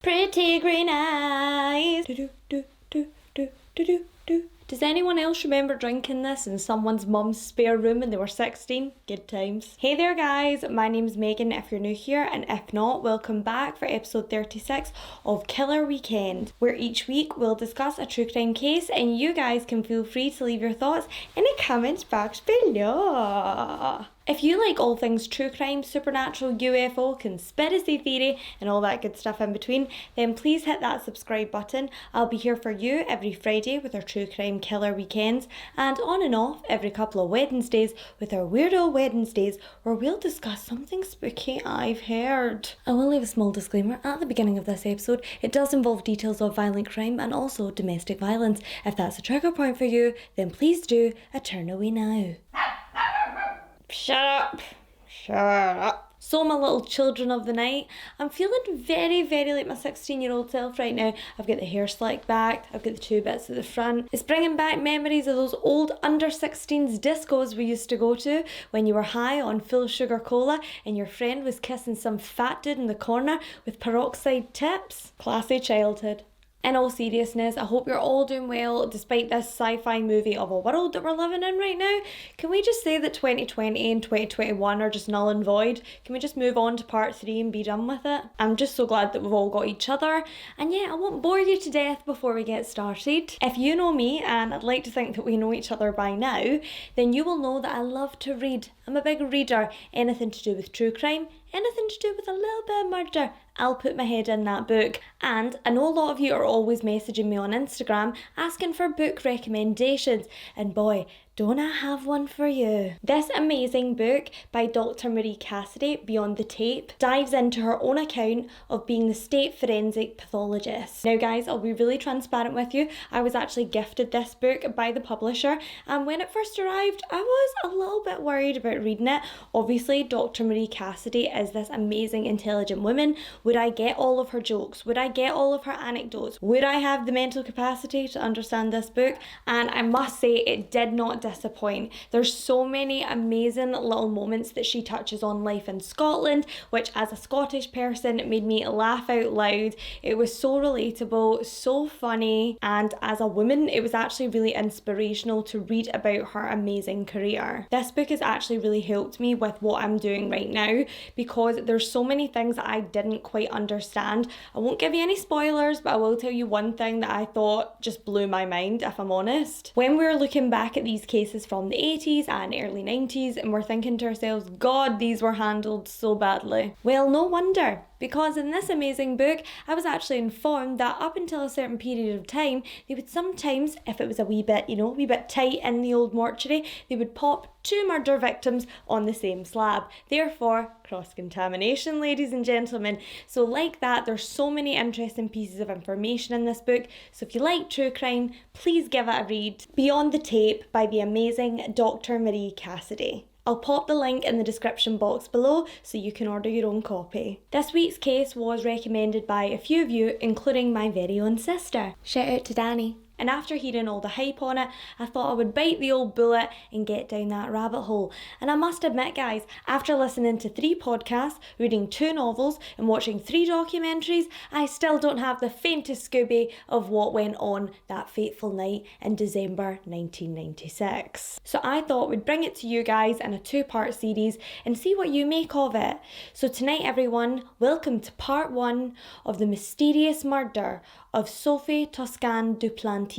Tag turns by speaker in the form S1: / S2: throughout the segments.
S1: Pretty green eyes. Does anyone else remember drinking this in someone's mum's spare room when they were 16? Good times. Hey there guys, my name's Megan if you're new here, and if not, welcome back for episode 36 of Killer Weekend, where each week we'll discuss a true crime case and you guys can feel free to leave your thoughts in the comments box below. If you like all things true crime, supernatural, UFO, conspiracy theory, and all that good stuff in between, then please hit that subscribe button. I'll be here for you every Friday with our true crime killer weekends, and on and off every couple of Wednesdays with our Weirdo Wednesdays, where we'll discuss something spooky I've heard. I will leave a small disclaimer at the beginning of this episode. It does involve details of violent crime and also domestic violence. If that's a trigger point for you, then please do a turn away now. Shut up. Shut up. So my little children of the night, I'm feeling very, very like my 16-year-old self right now. I've got the hair slicked back, I've got the two bits at the front. It's bringing back memories of those old under-16s discos we used to go to when you were high on full sugar cola and your friend was kissing some fat dude in the corner with peroxide tips. Classy childhood. In all seriousness, I hope you're all doing well despite this sci-fi movie of a world that we're living in right now. Can we just say that 2020 and 2021 are just null and void? Can we just move on to part 3 and be done with it? I'm just so glad that we've all got each other. And yeah, I won't bore you to death before we get started. If you know me, and I'd like to think that we know each other by now, then you will know that I love to read. I'm a big reader. Anything to do with true crime, anything to do with a little bit of murder, I'll put my head in that book. And I know a lot of you are always messaging me on Instagram asking for book recommendations, and boy, don't I have one for you. This amazing book by Dr. Marie Cassidy, Beyond the Tape, dives into her own account of being the state forensic pathologist. Now guys, I'll be really transparent with you. I was actually gifted this book by the publisher, and when it first arrived, I was a little bit worried about reading it. Obviously, Dr. Marie Cassidy is this amazing, intelligent woman. Would I get all of her jokes? Would I get all of her anecdotes? Would I have the mental capacity to understand this book? And I must say, it did not disappoint. There's so many amazing little moments that she touches on life in Scotland, which as a Scottish person made me laugh out loud. It was so relatable, so funny, and as a woman it was actually really inspirational to read about her amazing career. This book has actually really helped me with what I'm doing right now, because there's so many things that I didn't quite understand. I won't give you any spoilers, but I will tell you one thing that I thought just blew my mind, if I'm honest. When we were looking back at these cases from the 80s and early 90s, and we're thinking to ourselves, God, these were handled so badly. Well, no wonder, because in this amazing book, I was actually informed that up until a certain period of time, they would sometimes, if it was a wee bit, a wee bit tight in the old mortuary, they would pop 2 murder victims on the same slab. Therefore, cross-contamination, ladies and gentlemen. So like that, there's so many interesting pieces of information in this book. So if you like true crime, please give it a read. Beyond the Tape by the amazing Dr. Marie Cassidy. I'll pop the link in the description box below so you can order your own copy. This week's case was recommended by a few of you, including my very own sister. Shout out to Danny. And after hearing all the hype on it, I thought I would bite the old bullet and get down that rabbit hole. And I must admit guys, after listening to 3 podcasts, reading 2 novels and watching 3 documentaries, I still don't have the faintest Scooby of what went on that fateful night in December 1996. So I thought we'd bring it to you guys in a 2-part series and see what you make of it. So tonight everyone, welcome to part 1 of the mysterious murder of Sophie Toscan du Plantier.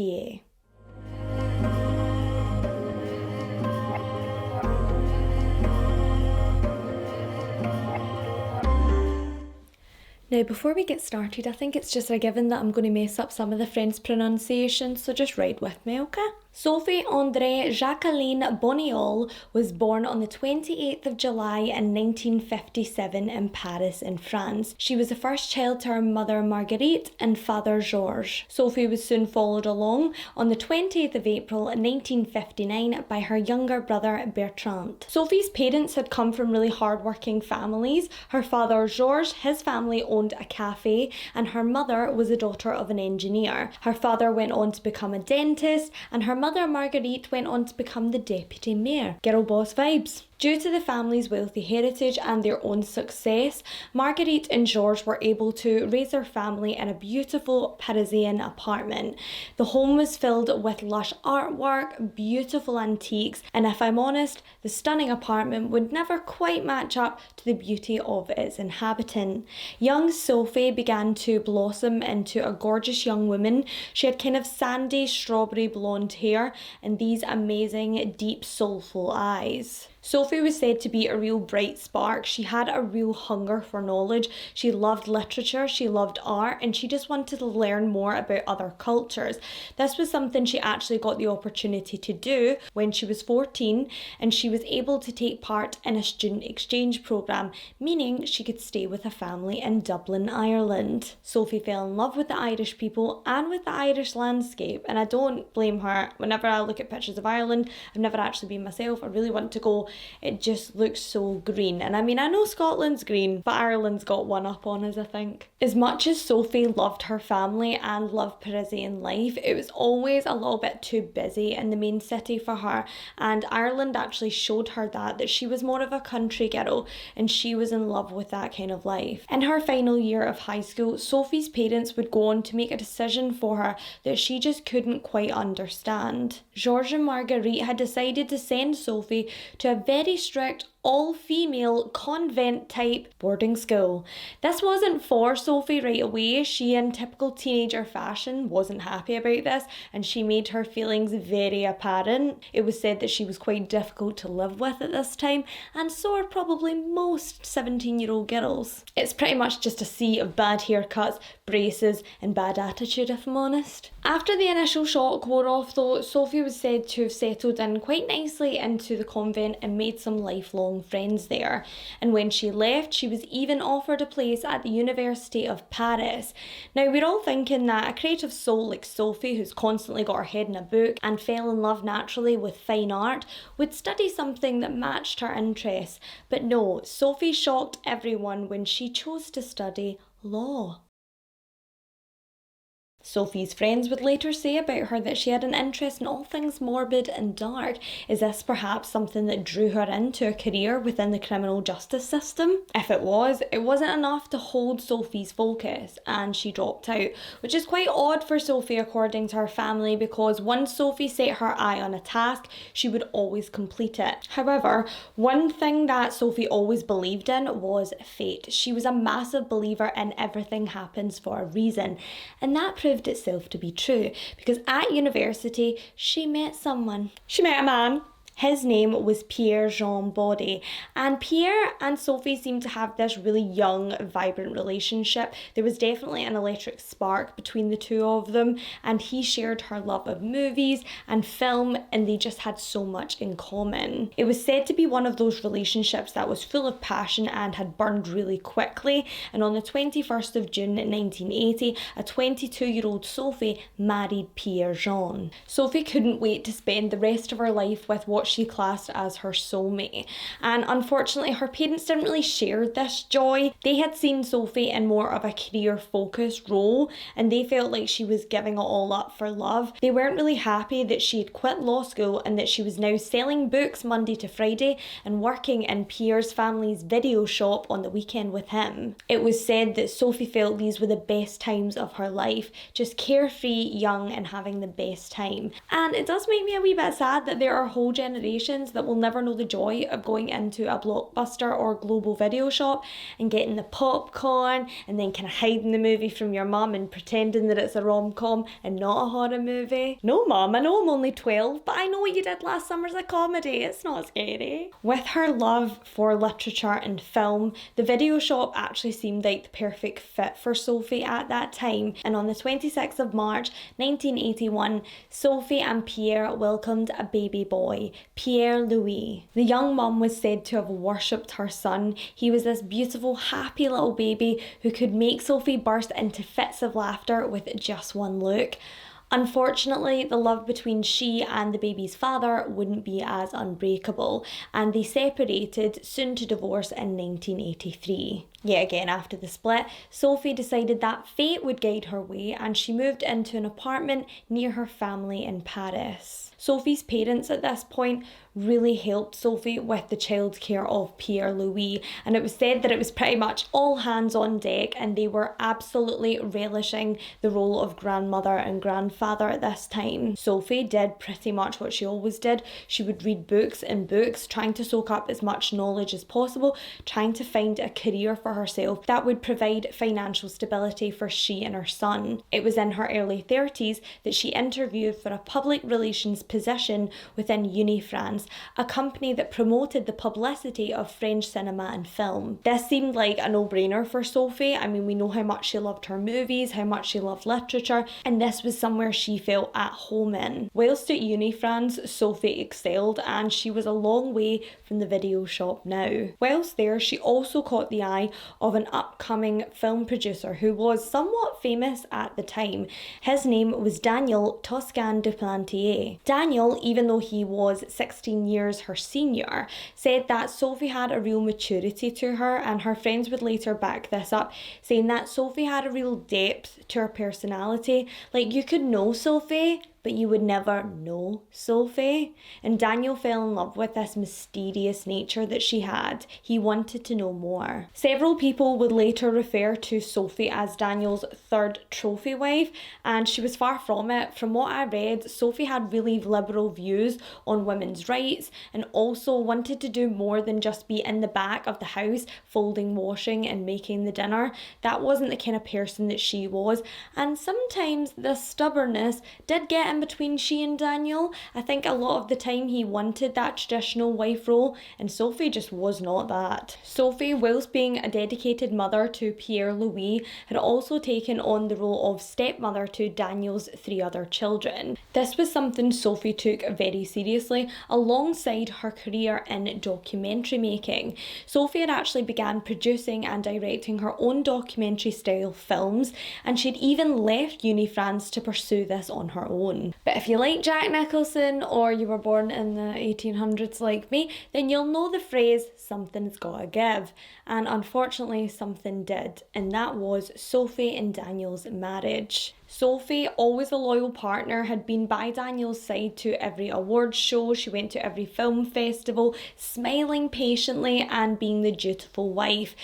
S1: Now before we get started, I think it's just a given that I'm going to mess up some of the French pronunciations, so just ride with me, okay? Sophie Andrée Jacqueline Boniol was born on the 28th of July in 1957 in Paris in France. She was the first child to her mother Marguerite and father Georges. Sophie was soon followed along on the 20th of April 1959 by her younger brother Bertrand. Sophie's parents had come from really hard-working families. Her father Georges, his family owned a cafe, and her mother was the daughter of an engineer. Her father went on to become a dentist, and her mother Marguerite went on to become the deputy mayor. Girl boss vibes. Due to the family's wealthy heritage and their own success, Marguerite and Georges were able to raise their family in a beautiful Parisian apartment. The home was filled with lush artwork, beautiful antiques, and if I'm honest, the stunning apartment would never quite match up to the beauty of its inhabitant. Young Sophie began to blossom into a gorgeous young woman. She had kind of sandy strawberry blonde hair and these amazing deep soulful eyes. Sophie was said to be a real bright spark. She had a real hunger for knowledge. She loved literature, she loved art, and she just wanted to learn more about other cultures. This was something she actually got the opportunity to do when she was 14, and she was able to take part in a student exchange programme, meaning she could stay with a family in Dublin, Ireland. Sophie fell in love with the Irish people and with the Irish landscape, and I don't blame her. Whenever I look at pictures of Ireland, I've never actually been myself, I really want to go. It just looks so green. And I mean, I know Scotland's green, but Ireland's got one up on us, I think. As much as Sophie loved her family and loved Parisian life, it was always a little bit too busy in the main city for her. And Ireland actually showed her that she was more of a country girl and she was in love with that kind of life. In her final year of high school, Sophie's parents would go on to make a decision for her that she just couldn't quite understand. Georges and Marguerite had decided to send Sophie to a very strict all-female convent-type boarding school. This wasn't for Sophie right away. She, in typical teenager fashion, wasn't happy about this and she made her feelings very apparent. It was said that she was quite difficult to live with at this time, and so are probably most 17-year-old girls. It's pretty much just a sea of bad haircuts, braces and bad attitude, if I'm honest. After the initial shock wore off though, Sophie was said to have settled in quite nicely into the convent and made some lifelong friends there. And when she left, she was even offered a place at the University of Paris. Now, we're all thinking that a creative soul like Sophie, who's constantly got her head in a book and fell in love naturally with fine art, would study something that matched her interests. But no, Sophie shocked everyone when she chose to study law. Sophie's friends would later say about her that she had an interest in all things morbid and dark. Is this perhaps something that drew her into a career within the criminal justice system? If it wasn't enough to hold Sophie's focus and she dropped out, which is quite odd for Sophie according to her family, because once Sophie set her eye on a task, she would always complete it. However, one thing that Sophie always believed in was fate. She was a massive believer in everything happens for a reason, and that proved itself to be true, because at university she met someone. She met a man. His name was Pierre Jean Baudet, and Pierre and Sophie seemed to have this really young, vibrant relationship. There was definitely an electric spark between the two of them, and he shared her love of movies and film, and they just had so much in common. It was said to be one of those relationships that was full of passion and had burned really quickly, and on the 21st of June 1980, a 22-year-old Sophie married Pierre Jean. Sophie couldn't wait to spend the rest of her life with what she classed as her soulmate, and unfortunately her parents didn't really share this joy. They had seen Sophie in more of a career focused role and they felt like she was giving it all up for love. They weren't really happy that she had quit law school and that she was now selling books Monday to Friday and working in Pierre's family's video shop on the weekend with him. It was said that Sophie felt these were the best times of her life, just carefree, young and having the best time. And it does make me a wee bit sad that there are whole generations that will never know the joy of going into a Blockbuster or Global video shop and getting the popcorn and then kind of hiding the movie from your mum and pretending that it's a rom-com and not a horror movie. No mum, I know I'm only 12, but I know what you did last summer's a comedy, it's not scary. With her love for literature and film, the video shop actually seemed like the perfect fit for Sophie at that time, and on the 26th of March 1981, Sophie and Pierre welcomed a baby boy, Pierre Louis. The young mum was said to have worshipped her son. He was this beautiful, happy little baby who could make Sophie burst into fits of laughter with just one look. Unfortunately, the love between she and the baby's father wouldn't be as unbreakable, and they separated, soon to divorce in 1983. Yet again, after the split, Sophie decided that fate would guide her way and she moved into an apartment near her family in Paris. Sophie's parents at this point really helped Sophie with the childcare of Pierre Louis, and it was said that it was pretty much all hands on deck and they were absolutely relishing the role of grandmother and grandfather at this time. Sophie did pretty much what she always did. She would read books and books, trying to soak up as much knowledge as possible, trying to find a career for herself that would provide financial stability for she and her son. It was in her early 30s that she interviewed for a public relations position within Unifrance, a company that promoted the publicity of French cinema and film. This seemed like a no-brainer for Sophie. I mean, we know how much she loved her movies, how much she loved literature, and this was somewhere she felt at home in. Whilst at Unifrance, Sophie excelled and she was a long way from the video shop now. Whilst there, she also caught the eye of an upcoming film producer who was somewhat famous at the time. His name was Daniel Toscan du Plantier. Daniel, even though he was 16 years her senior, said that Sophie had a real maturity to her, and her friends would later back this up, saying that Sophie had a real depth to her personality. Like, you could know Sophie, but you would never know Sophie. And Daniel fell in love with this mysterious nature that she had. He wanted to know more. Several people would later refer to Sophie as Daniel's third trophy wife, and she was far from it. From what I read, Sophie had really liberal views on women's rights and also wanted to do more than just be in the back of the house folding, washing and making the dinner. That wasn't the kind of person that she was, and sometimes the stubbornness did get in between she and Daniel. I think a lot of the time he wanted that traditional wife role and Sophie just was not that. Sophie, whilst being a dedicated mother to Pierre Louis, had also taken on the role of stepmother to Daniel's 3 other children. This was something Sophie took very seriously alongside her career in documentary making. Sophie had actually began producing and directing her own documentary style films, and she'd even left Unifrance to pursue this on her own. But if you like Jack Nicholson or you were born in the 1800s like me, then you'll know the phrase, something's gotta give. And unfortunately something did, and that was Sophie and Daniel's marriage. Sophie, always a loyal partner, had been by Daniel's side to every awards show. She went to every film festival, smiling patiently and being the dutiful wife.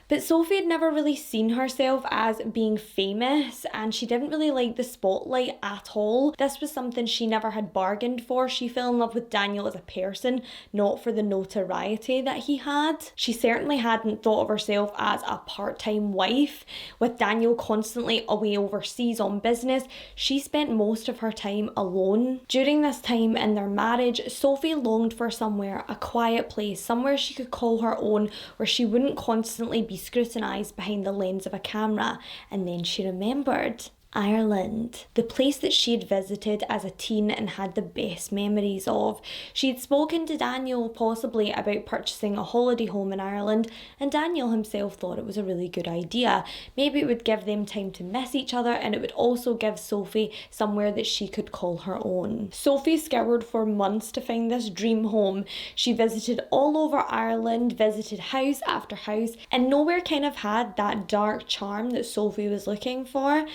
S1: But Sophie had never really seen herself as being famous, and she didn't really like the spotlight at all. This was something she never had bargained for. She fell in love with Daniel as a person, not for the notoriety that he had. She certainly hadn't thought of herself as a part-time wife. With Daniel constantly away overseas on business, she spent most of her time alone. During this time in their marriage, Sophie longed for somewhere, a quiet place, somewhere she could call her own, where she wouldn't constantly be scrutinised behind the lens of a camera. And then she remembered Ireland, the place that she had visited as a teen and had the best memories of. She had spoken to Daniel possibly about purchasing a holiday home in Ireland, and Daniel himself thought it was a really good idea. Maybe it would give them time to miss each other, and it would also give Sophie somewhere that she could call her own. Sophie scoured for months to find this dream home. She visited all over Ireland, visited house after house, and nowhere kind of had that dark charm that Sophie was looking for,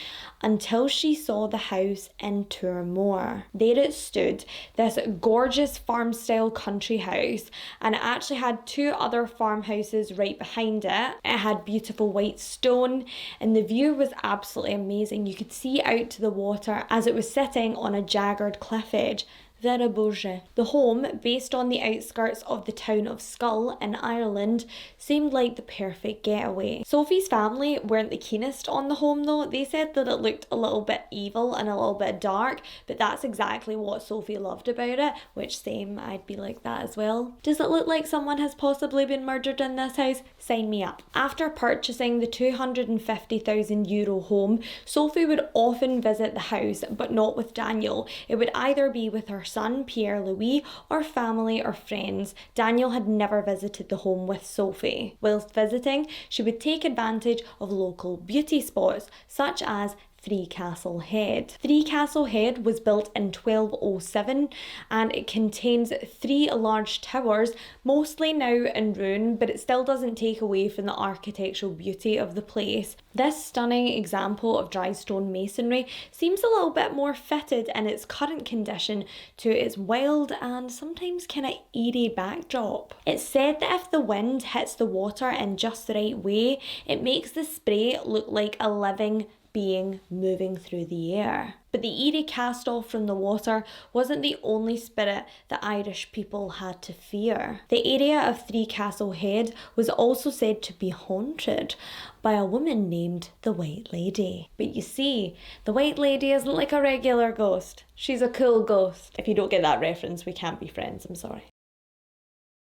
S1: until she saw the house in Tourmoor. There it stood, this gorgeous farm-style country house, and it actually had 2 other farmhouses right behind it. It had beautiful white stone, and the view was absolutely amazing. You could see out to the water as it was sitting on a jagged cliff edge. Very beau. The home, based on the outskirts of the town of Skull in Ireland, seemed like the perfect getaway. Sophie's family weren't the keenest on the home though. They said that it looked a little bit evil and a little bit dark, but that's exactly what Sophie loved about it, which same, I'd be like that as well. Does it look like someone has possibly been murdered in this house? Sign me up. After purchasing the €250,000 home, Sophie would often visit the house, but not with Daniel. It would either be with her son Pierre Louis or family or friends. Daniel had never visited the home with Sophie. Whilst visiting, she would take advantage of local beauty spots such as Three Castle Head. Three Castle Head was built in 1207 and it contains three large towers, mostly now in ruin, but it still doesn't take away from the architectural beauty of the place. This stunning example of dry stone masonry seems a little bit more fitted in its current condition to its wild and sometimes kind of eerie backdrop. It's said that if the wind hits the water in just the right way, it makes the spray look like a living being moving through the air. But the eerie cast off from the water wasn't the only spirit the Irish people had to fear. The area of Three Castle Head was also said to be haunted by a woman named the White Lady. But you see, the White Lady isn't like a regular ghost. She's a cool ghost. If you don't get that reference, we can't be friends, I'm sorry.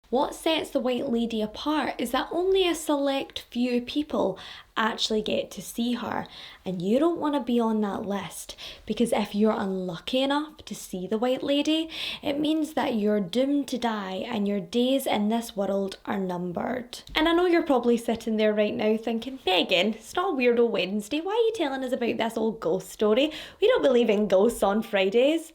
S1: What sets the White Lady apart is that only a select few people actually get to see her, and you don't want to be on that list, because if you're unlucky enough to see the White Lady, it means that you're doomed to die and your days in this world are numbered. And I know you're probably sitting there right now thinking, Megan, it's not Weirdo Wednesday, why are you telling us about this old ghost story? We don't believe in ghosts on Fridays.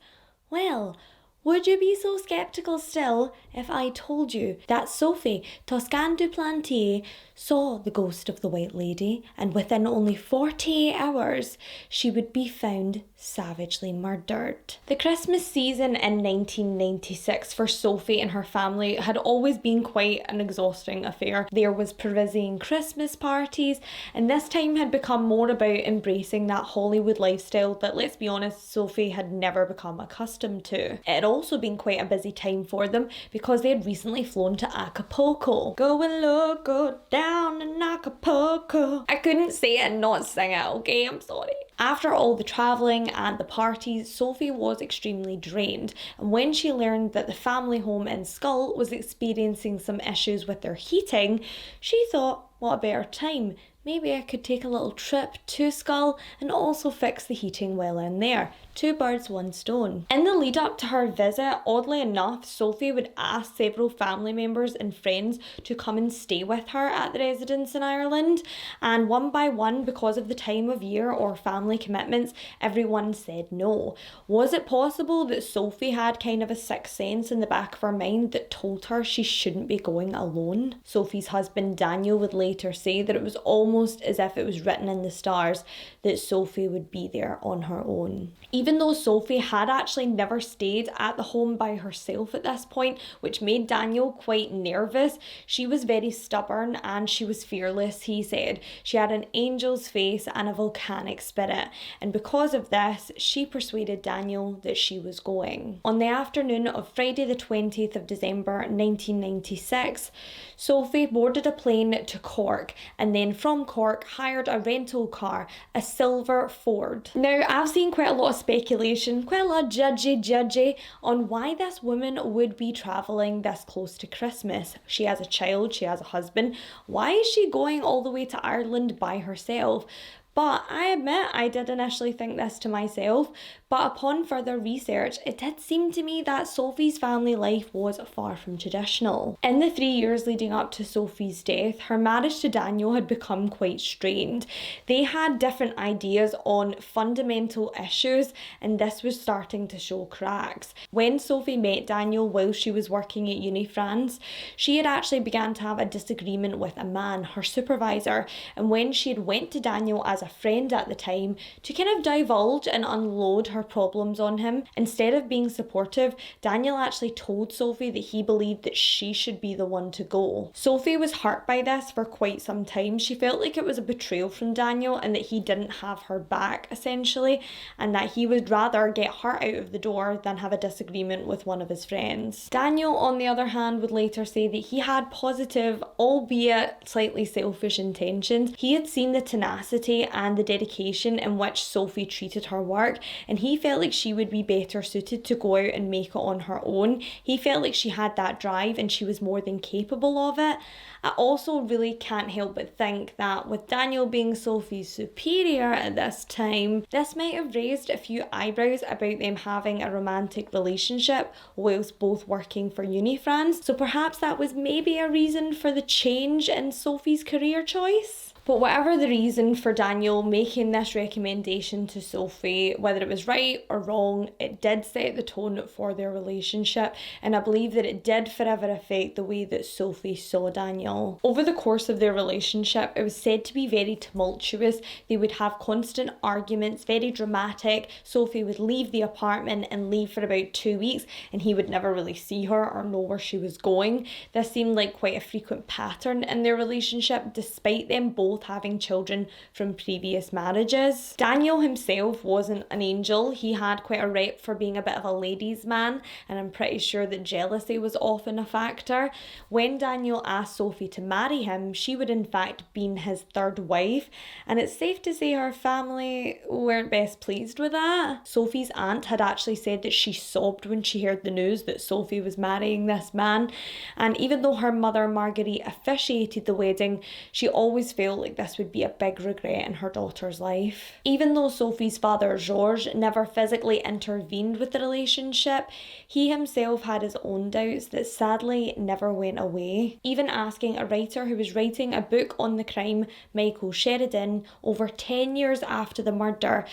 S1: Well, would you be so sceptical still if I told you that Sophie Toscan du Plantier's saw the ghost of the White Lady, and within only 48 hours she would be found savagely murdered? The Christmas season in 1996 for Sophie and her family had always been quite an exhausting affair. There was Parisian Christmas parties, and this time had become more about embracing that Hollywood lifestyle that, let's be honest, Sophie had never become accustomed to. It had also been quite a busy time for them because they had recently flown to Acapulco. Going loco down in Acapulco. I couldn't say it and not sing it, okay? I'm sorry. After all the travelling and the parties, Sophie was extremely drained, and when she learned that the family home in Skull was experiencing some issues with their heating, she thought, what a better time. Maybe I could take a little trip to Skull and also fix the heating while in there. Two birds, one stone. In the lead up to her visit, oddly enough, Sophie would ask several family members and friends to come and stay with her at the residence in Ireland, and one by one, because of the time of year or family commitments, everyone said no. Was it possible that Sophie had kind of a sixth sense in the back of her mind that told her she shouldn't be going alone? Sophie's husband Daniel would later say that it was almost as if it was written in the stars that Sophie would be there on her own. Even though Sophie had actually never stayed at the home by herself at this point, which made Daniel quite nervous, she was very stubborn and she was fearless, he said. She had an angel's face and a volcanic spirit, and because of this, she persuaded Daniel that she was going. On the afternoon of Friday the 20th of December 1996, Sophie boarded a plane to Cork, and then from Cork hired a rental car, a silver Ford. Now, I've seen quite a lot of speculation, quite a lot of judgy on why this woman would be travelling this close to Christmas. She has a child, she has a husband. Why is she going all the way to Ireland by herself? But I admit I did initially think this to myself, but upon further research, it did seem to me that Sophie's family life was far from traditional. In the 3 years leading up to Sophie's death, her marriage to Daniel had become quite strained. They had different ideas on fundamental issues, and this was starting to show cracks. When Sophie met Daniel while she was working at Uni France, she had actually began to have a disagreement with a man, her supervisor, and when she had went to Daniel as a friend at the time to kind of divulge and unload her problems on him, instead of being supportive, Daniel actually told Sophie that he believed that she should be the one to go. Sophie was hurt by this for quite some time. She felt like it was a betrayal from Daniel and that he didn't have her back essentially, and that he would rather get her out of the door than have a disagreement with one of his friends. Daniel, on the other hand, would later say that he had positive, albeit slightly selfish intentions. He had seen the tenacity and the dedication in which Sophie treated her work, and he felt like she would be better suited to go out and make it on her own. He felt like she had that drive and she was more than capable of it. I also really can't help but think that with Daniel being Sophie's superior at this time, this might have raised a few eyebrows about them having a romantic relationship whilst both working for Uni France. So perhaps that was maybe a reason for the change in Sophie's career choice. But whatever the reason for Daniel making this recommendation to Sophie, whether it was right or wrong, it did set the tone for their relationship, and I believe that it did forever affect the way that Sophie saw Daniel. Over the course of their relationship, it was said to be very tumultuous. They would have constant arguments, very dramatic. Sophie would leave the apartment and leave for about 2 weeks, and he would never really see her or know where she was going. This seemed like quite a frequent pattern in their relationship, despite them both having children from previous marriages. Daniel himself wasn't an angel. He had quite a rep for being a bit of a ladies' man, and I'm pretty sure that jealousy was often a factor. When Daniel asked Sophie to marry him, she would in fact been his third wife, and it's safe to say her family weren't best pleased with that. Sophie's aunt had actually said that she sobbed when she heard the news that Sophie was marrying this man, and even though her mother Marguerite officiated the wedding, she always felt like this would be a big regret in her daughter's life. Even though Sophie's father Georges never physically intervened with the relationship, he himself had his own doubts that sadly never went away. Even asking a writer who was writing a book on the crime, Michael Sheridan, over 10 years after the murder,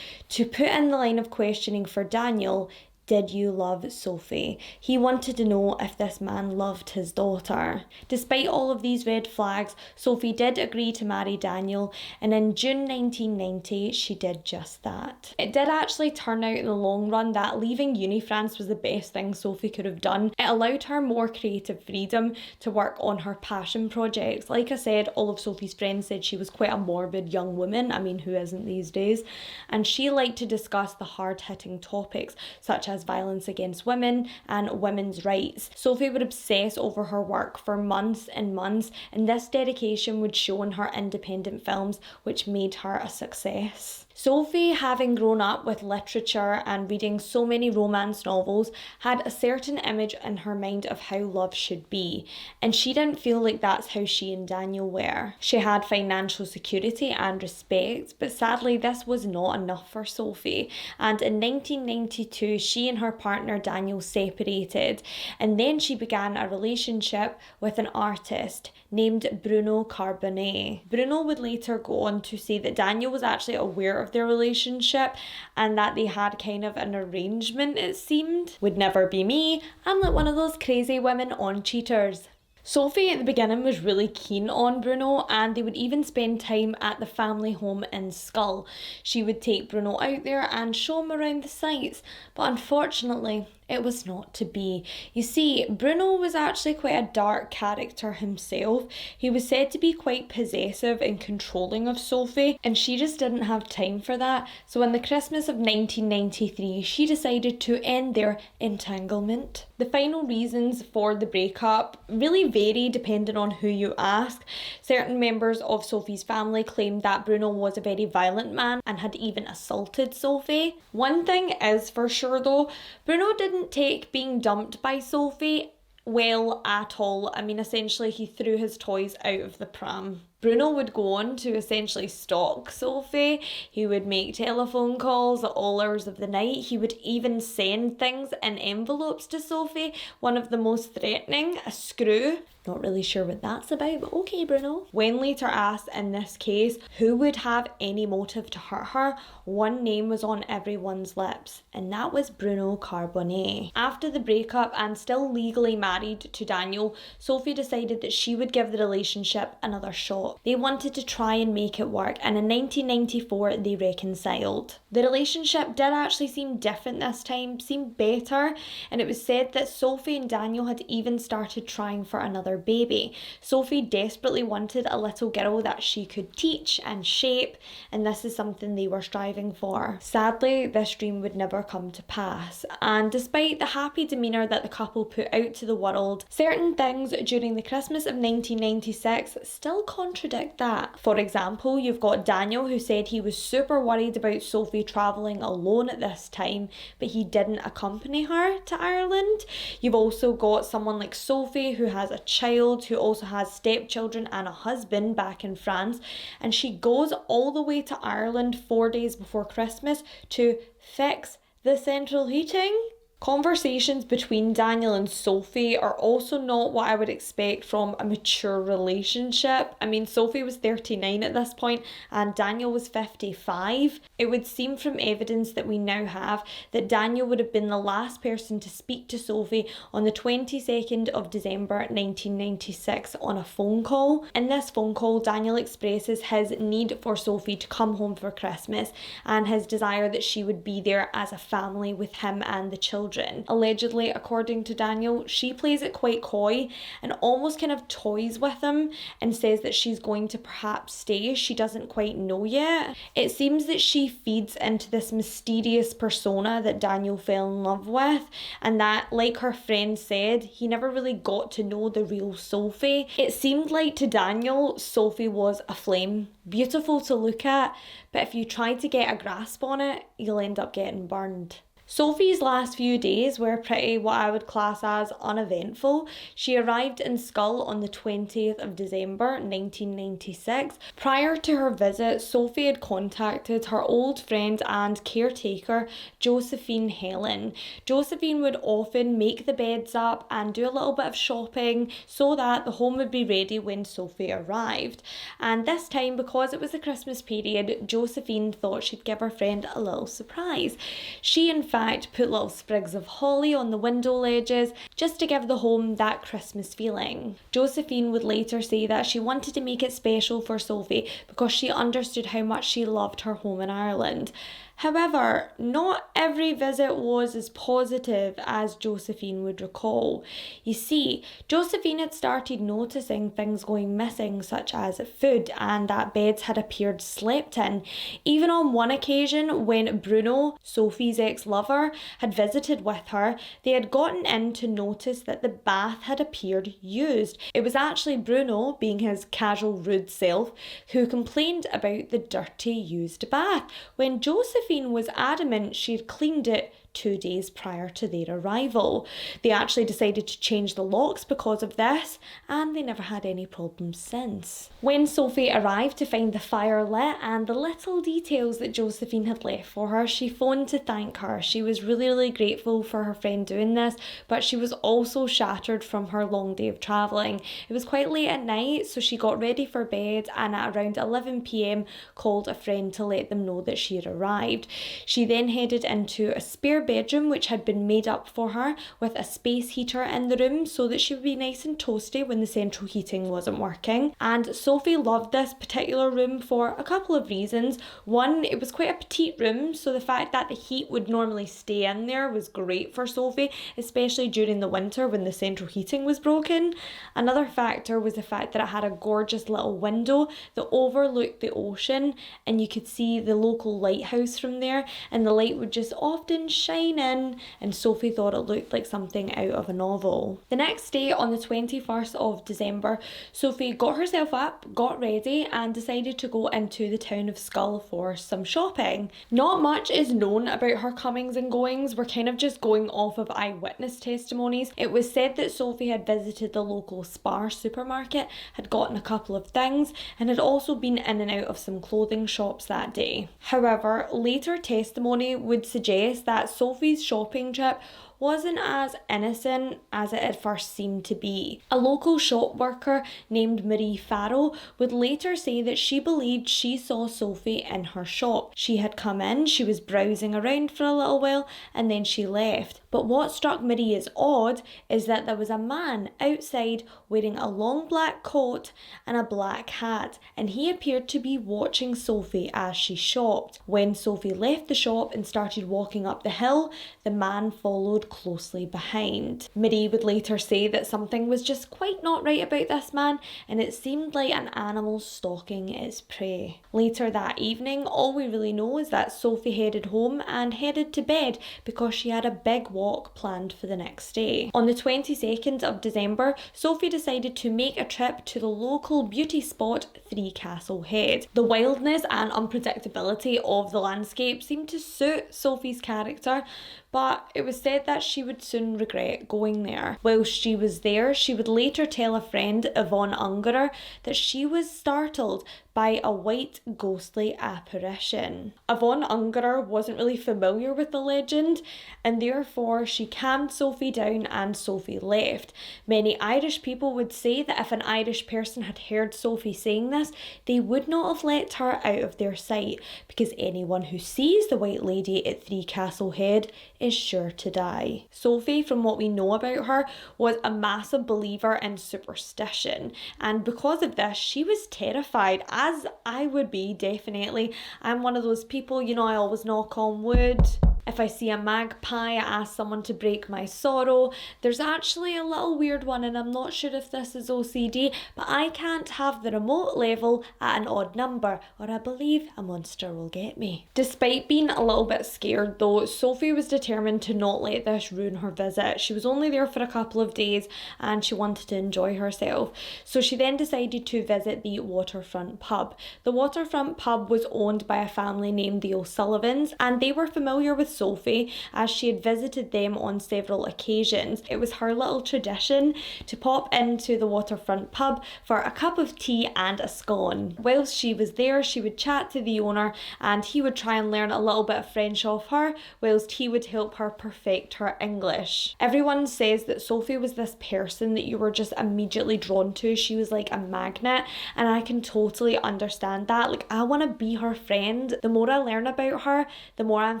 S1: to put in the line of questioning for Daniel, "Did you love Sophie?" He wanted to know if this man loved his daughter. Despite all of these red flags, Sophie did agree to marry Daniel, and in June 1990, she did just that. It did actually turn out in the long run that leaving uni France was the best thing Sophie could have done. It allowed her more creative freedom to work on her passion projects. Like I said, all of Sophie's friends said she was quite a morbid young woman. I mean, who isn't these days? And she liked to discuss the hard-hitting topics, such as violence against women and women's rights. Sophie would obsess over her work for months and months, and this dedication would show in her independent films, which made her a success. Sophie, having grown up with literature and reading so many romance novels, had a certain image in her mind of how love should be, and she didn't feel like that's how she and Daniel were. She had financial security and respect, but sadly this was not enough for Sophie, and in 1992 she and her partner Daniel separated, and then she began a relationship with an artist named Bruno Carbonnet. Bruno would later go on to say that Daniel was actually aware of their relationship and that they had kind of an arrangement, it seemed. Would never be me. I'm like one of those crazy women on cheaters. Sophie at the beginning was really keen on Bruno, and they would even spend time at the family home in Skull. She would take Bruno out there and show him around the sights, but unfortunately it was not to be. You see, Bruno was actually quite a dark character himself. He was said to be quite possessive and controlling of Sophie, and she just didn't have time for that. So in the Christmas of 1993, she decided to end their entanglement. The final reasons for the breakup really vary depending on who you ask. Certain members of Sophie's family claimed that Bruno was a very violent man and had even assaulted Sophie. One thing is for sure though, Bruno didn't take being dumped by Sophie well at all. I mean, essentially he threw his toys out of the pram. Bruno would go on to essentially stalk Sophie. He would make telephone calls at all hours of the night. He would even send things in envelopes to Sophie. One of the most threatening, a screw. Not really sure what that's about, but okay, Bruno. When later asked in this case who would have any motive to hurt her, one name was on everyone's lips, and that was Bruno Carbonnet. After the breakup and still legally married to Daniel, Sophie decided that she would give the relationship another shot. They wanted to try and make it work, and in 1994 they reconciled. The relationship did actually seem different this time, seemed better, and it was said that Sophie and Daniel had even started trying for another baby. Sophie desperately wanted a little girl that she could teach and shape, and this is something they were striving for. Sadly, this dream would never come to pass, and despite the happy demeanour that the couple put out to the world, certain things during the Christmas of 1996 still contradict that. For example, you've got Daniel, who said he was super worried about Sophie travelling alone at this time, but he didn't accompany her to Ireland. You've also got someone like Sophie, who has a child, who also has stepchildren and a husband back in France, and she goes all the way to Ireland 4 days before Christmas to fix the central heating. Conversations between Daniel and Sophie are also not what I would expect from a mature relationship. I mean, Sophie was 39 at this point and Daniel was 55. It would seem from evidence that we now have that Daniel would have been the last person to speak to Sophie on the 22nd of December 1996 on a phone call. In this phone call, Daniel expresses his need for Sophie to come home for Christmas and his desire that she would be there as a family with him and the children. Allegedly, according to Daniel, she plays it quite coy and almost kind of toys with him and says that she's going to perhaps stay. She doesn't quite know yet. It seems that she feeds into this mysterious persona that Daniel fell in love with, and that, like her friend said, he never really got to know the real Sophie. It seemed like to Daniel, Sophie was a flame, beautiful to look at, but if you try to get a grasp on it, you'll end up getting burned. Sophie's last few days were pretty what I would class as uneventful. She arrived in Skull on the 20th of December 1996. Prior to her visit, Sophie had contacted her old friend and caretaker, Josephine Helen. Josephine would often make the beds up and do a little bit of shopping so that the home would be ready when Sophie arrived. And this time, because it was the Christmas period, Josephine thought she'd give her friend a little surprise. She, in fact, put little sprigs of holly on the window ledges just to give the home that Christmas feeling. Josephine would later say that she wanted to make it special for Sophie because she understood how much she loved her home in Ireland. However, not every visit was as positive as Josephine would recall. You see, Josephine had started noticing things going missing, such as food, and that beds had appeared slept in. Even on one occasion, when Bruno, Sophie's ex-lover, had visited with her, they had gotten in to notice that the bath had appeared used. It was actually Bruno, being his casual, rude self, who complained about the dirty, used bath, when Josephine was adamant she had cleaned it 2 days prior to their arrival. They actually decided to change the locks because of this, and they never had any problems since. When Sophie arrived to find the fire lit and the little details that Josephine had left for her, she phoned to thank her. She was really grateful for her friend doing this, but she was also shattered from her long day of travelling. It was quite late at night, so she got ready for bed and at around 11 p.m. called a friend to let them know that she had arrived. She then headed into a spare bedroom which had been made up for her with a space heater in the room so that she would be nice and toasty when the central heating wasn't working. And Sophie loved this particular room for a couple of reasons. One, it was quite a petite room, so the fact that the heat would normally stay in there was great for Sophie, especially during the winter when the central heating was broken. Another factor was the fact that it had a gorgeous little window that overlooked the ocean and you could see the local lighthouse from there, and the light would just often shine in, and Sophie thought it looked like something out of a novel. The next day, on the 21st of December, Sophie got herself up, got ready, and decided to go into the town of Skull for some shopping. Not much is known about her comings and goings. We're kind of just going off of eyewitness testimonies. It was said that Sophie had visited the local Spar supermarket, had gotten a couple of things, and had also been in and out of some clothing shops that day. However, later testimony would suggest that Sophie's shopping trip wasn't as innocent as it had first seemed to be. A local shop worker named Marie Farrell would later say that she believed she saw Sophie in her shop. She had come in, she was browsing around for a little while, and then she left. But what struck Marie as odd is that there was a man outside wearing a long black coat and a black hat, and he appeared to be watching Sophie as she shopped. When Sophie left the shop and started walking up the hill, the man followed closely behind. Marie would later say that something was just quite not right about this man, and it seemed like an animal stalking its prey. Later that evening, all we really know is that Sophie headed home and headed to bed because she had a big walk planned for the next day. On the 22nd of December, Sophie decided to make a trip to the local beauty spot Three Castle Head. The wildness and unpredictability of the landscape seemed to suit Sophie's character, but it was said that she would soon regret going there. Whilst she was there, she would later tell a friend, Yvonne Ungerer, that she was startled by a white ghostly apparition. Yvonne Ungerer wasn't really familiar with the legend, and therefore she calmed Sophie down and Sophie left. Many Irish people would say that if an Irish person had heard Sophie saying this, they would not have let her out of their sight, because anyone who sees the White Lady at Three Castle Head is sure to die. Sophie, from what we know about her, was a massive believer in superstition, and because of this she was terrified, as I would be, definitely. I'm one of those people, you know, I always knock on wood. If I see a magpie, I ask someone to break my sorrow. There's actually a little weird one, and I'm not sure if this is OCD, but I can't have the remote level at an odd number, or I believe a monster will get me. Despite being a little bit scared though, Sophie was determined to not let this ruin her visit. She was only there for a couple of days and she wanted to enjoy herself. So she then decided to visit the Waterfront pub. The Waterfront pub was owned by a family named the O'Sullivans, and they were familiar with Sophie as she had visited them on several occasions. It was her little tradition to pop into the Waterfront pub for a cup of tea and a scone. Whilst she was there, she would chat to the owner and he would try and learn a little bit of French off her, whilst he would help her perfect her English. Everyone says that Sophie was this person that you were just immediately drawn to. She was like a magnet, and I can totally understand that. Like, I want to be her friend. The more I learn about her, the more I'm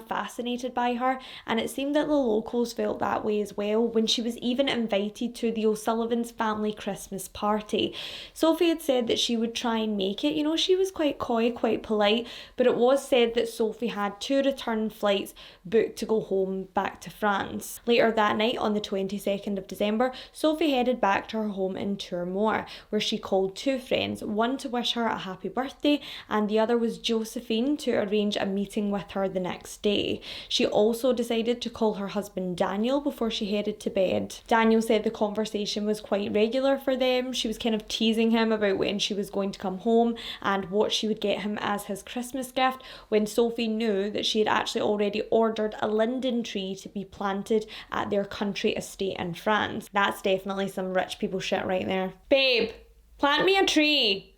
S1: fascinated by her, and it seemed that the locals felt that way as well when she was even invited to the O'Sullivan's family Christmas party. Sophie had said that she would try and make it, you know, she was quite coy, quite polite, but it was said that Sophie had 2 return flights booked to go home back to France. Later that night, on the 22nd of December, Sophie headed back to her home in Tourmore, where she called 2 friends, one to wish her a happy birthday and the other was Josephine, to arrange a meeting with her the next day. She also decided to call her husband Daniel before she headed to bed. Daniel said the conversation was quite regular for them. She was kind of teasing him about when she was going to come home and what she would get him as his Christmas gift, when Sophie knew that she had actually already ordered a linden tree to be planted at their country estate in France. That's definitely some rich people shit right there. Babe, plant me a tree.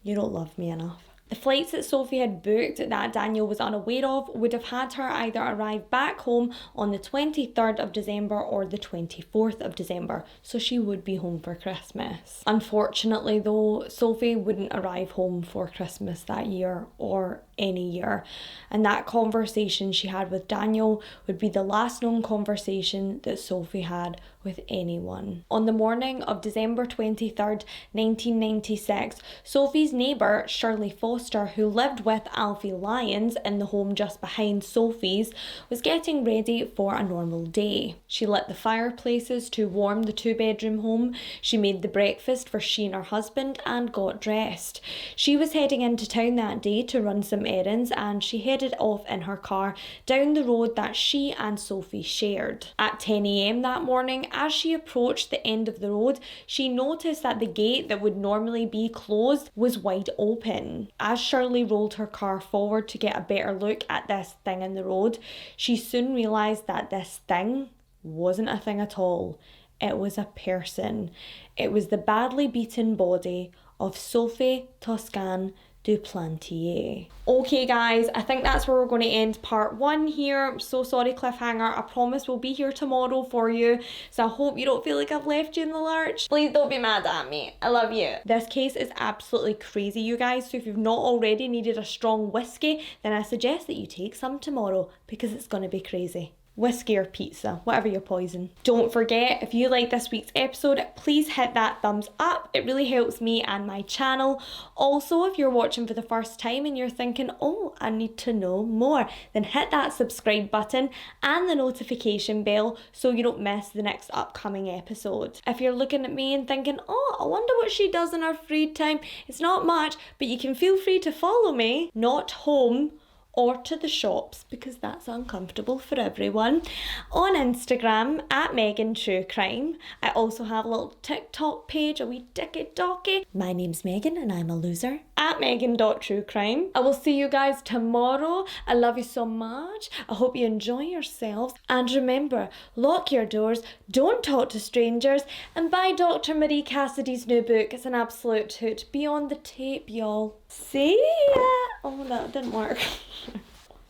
S1: You don't love me enough. The flights that Sophie had booked that Daniel was unaware of would have had her either arrive back home on the 23rd of December or the 24th of December, so she would be home for Christmas. Unfortunately though, Sophie wouldn't arrive home for Christmas that year or any year, and that conversation she had with Daniel would be the last known conversation that Sophie had with anyone. On the morning of December 23rd, 1996, Sophie's neighbour, Shirley Foster, who lived with Alfie Lyons in the home just behind Sophie's, was getting ready for a normal day. She lit the fireplaces to warm the 2-bedroom home, she made the breakfast for she and her husband, and got dressed. She was heading into town that day to run some errands, and she headed off in her car down the road that she and Sophie shared. At 10 a.m. that morning, as she approached the end of the road, she noticed that the gate that would normally be closed was wide open. As Shirley rolled her car forward to get a better look at this thing in the road, she soon realised that this thing wasn't a thing at all. It was a person. It was the badly beaten body of Sophie Toscan du Plantier. Okay guys, I think that's where we're going to end part 1 here. I'm so sorry, cliffhanger. I promise we'll be here tomorrow for you, so I hope you don't feel like I've left you in the lurch. Please don't be mad at me. I love you. This case is absolutely crazy, you guys, so if you've not already needed a strong whiskey, then I suggest that you take some tomorrow, because it's going to be crazy. Whiskey or pizza, whatever your poison. Don't forget, if you like this week's episode, please hit that thumbs up. It really helps me and my channel. Also, if you're watching for the first time and you're thinking, oh, I need to know more, then hit that subscribe button and the notification bell so you don't miss the next upcoming episode. If you're looking at me and thinking, oh, I wonder what she does in her free time, it's not much, but you can feel free to follow me. Not home or to the shops because that's uncomfortable for everyone. On Instagram at Megan True Crime. I also have a little TikTok page, a wee dicky-docky. My name's Megan and I'm a loser. At Megan.truecrime. I will see you guys tomorrow. I love you so much. I hope you enjoy yourselves. And remember, lock your doors, don't talk to strangers, and buy Dr. Marie Cassidy's new book. It's an absolute hoot. Be on the tape, y'all. See ya! Oh, that didn't work.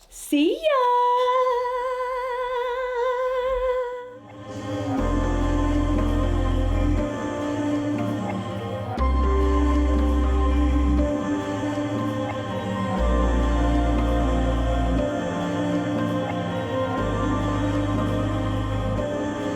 S1: See ya!